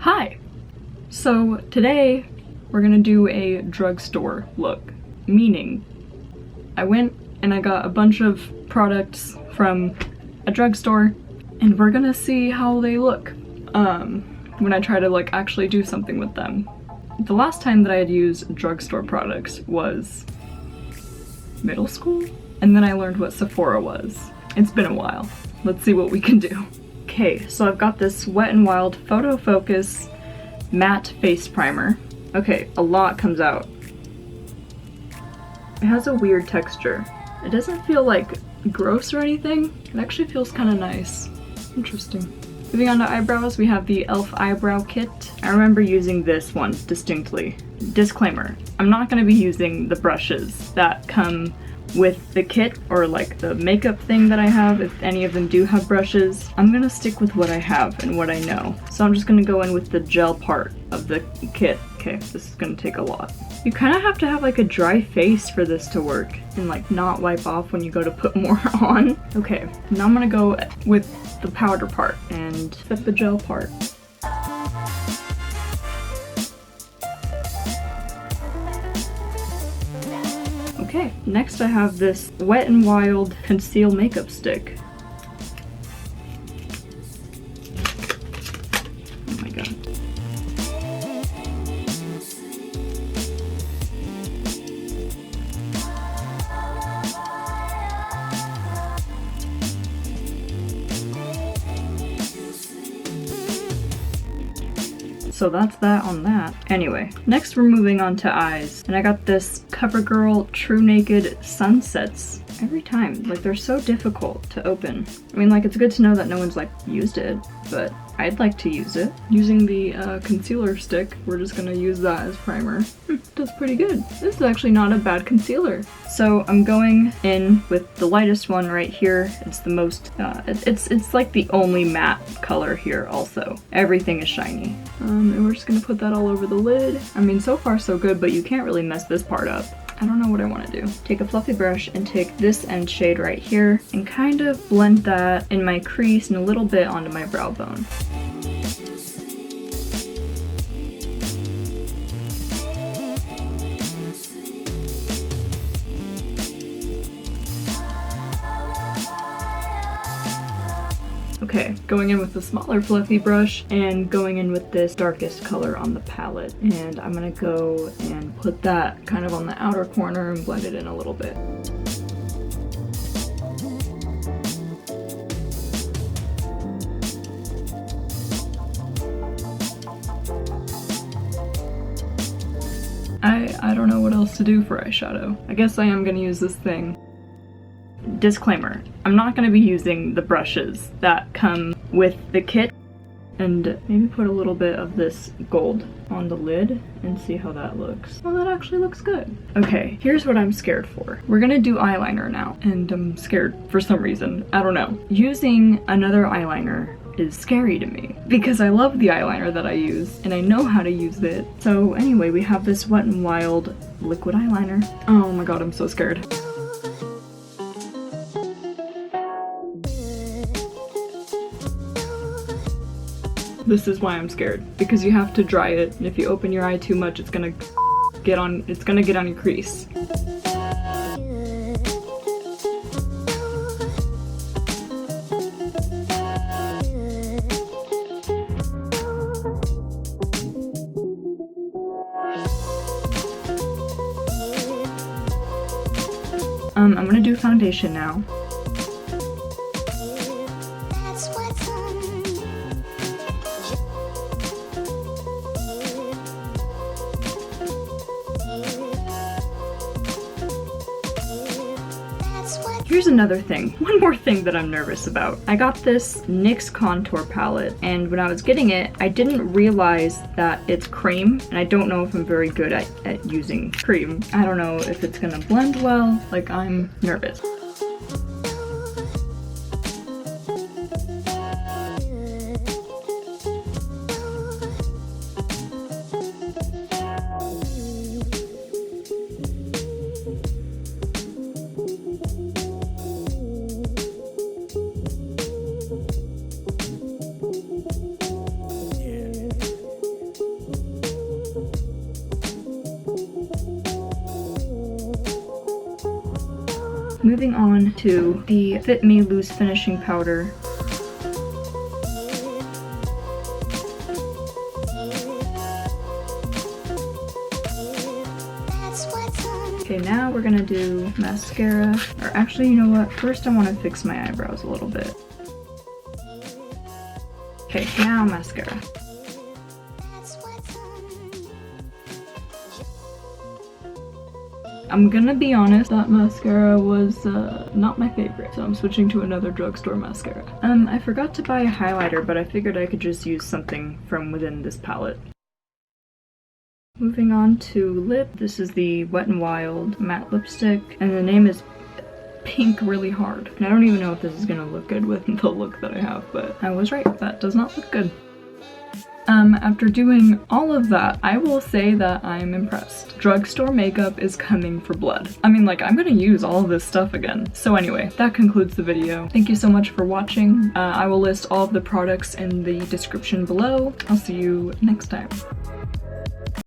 Hi! So today we're gonna do a drugstore look, meaning I went and I got a bunch of products from a drugstore and we're gonna see how they look when I try to like actually do something with them. The last time that I had used drugstore products was middle school, and then I learned what Sephora was. It's been a while. Let's see what we can do. Okay, so I've got this Wet n Wild Photofocus matte face primer. Okay, a lot comes out. It has a weird texture. It doesn't feel like gross or anything. It actually feels kind of nice. Interesting. Moving on to eyebrows, we have the e.l.f. Eyebrow Kit. I remember using this one distinctly. Disclaimer, I'm not going to be using the brushes that come with the kit or like the makeup thing that I have. If any of them do have brushes, I'm gonna stick with what I have and what I know. So I'm just gonna go in with the gel part of the kit. Okay, this is gonna take a lot. You kind of have to have like a dry face for this to work and like not wipe off when you go to put more on. Okay, now I'm gonna go with the powder part and fit the gel part. Okay, next I have this Wet n Wild Conceal Makeup Stick. Oh my god. So that's that on that. Anyway, next we're moving on to eyes. And I got this Covergirl Trunaked Sunsets. Every time, like they're so difficult to open. I mean, like it's good to know that no one's like used it, but I'd like to use it. Using the concealer stick, we're just gonna use that as primer. Does pretty good. This is actually not a bad concealer. So I'm going in with the lightest one right here. It's the most, it's like the only matte color here also. Everything is shiny. And we're just gonna put that all over the lid. I mean, so far so good, but you can't really mess this part up. I don't know what I want to do. Take a fluffy brush and take this end shade right here and kind of blend that in my crease and a little bit onto my brow bone. Okay, going in with the smaller fluffy brush and going in with this darkest color on the palette. And I'm gonna go and put that kind of on the outer corner and blend it in a little bit. I don't know what else to do for eyeshadow. I guess I am gonna use this thing. Disclaimer, I'm not going to be using the brushes that come with the kit, and maybe put a little bit of this gold on the lid and see how that looks. Well, that actually looks good. Okay, here's what I'm scared for. We're gonna do eyeliner now, and I'm scared for some reason. I don't know. Using another eyeliner is scary to me because I love the eyeliner that I use and I know how to use it. So anyway, we have this Wet n Wild liquid eyeliner. Oh my god, I'm so scared. This is why I'm scared, because you have to dry it, and if you open your eye too much, it's gonna get on your crease. I'm gonna do foundation now. Here's another thing, one more thing that I'm nervous about. I got this NYX Contour Palette, and when I was getting it, I didn't realize that it's cream, and I don't know if I'm very good at using cream. I don't know if it's gonna blend well, like I'm nervous. Moving on to the Fit Me Loose Finishing Powder. Okay, now we're gonna do mascara. Or actually, you know what? First I want to fix my eyebrows a little bit. Okay, now mascara. I'm gonna be honest, that mascara was not my favorite, so I'm switching to another drugstore mascara. I forgot to buy a highlighter, but I figured I could just use something from within this palette. Moving on to lip, this is the Wet n Wild matte lipstick, and the name is Pink Really Hard. And I don't even know if this is gonna look good with the look that I have, but I was right, that does not look good. After doing all of that, I will say that I'm impressed. Drugstore makeup is coming for blood. I mean, like, I'm gonna use all of this stuff again. So anyway, that concludes the video. Thank you so much for watching. I will list all of the products in the description below. I'll see you next time.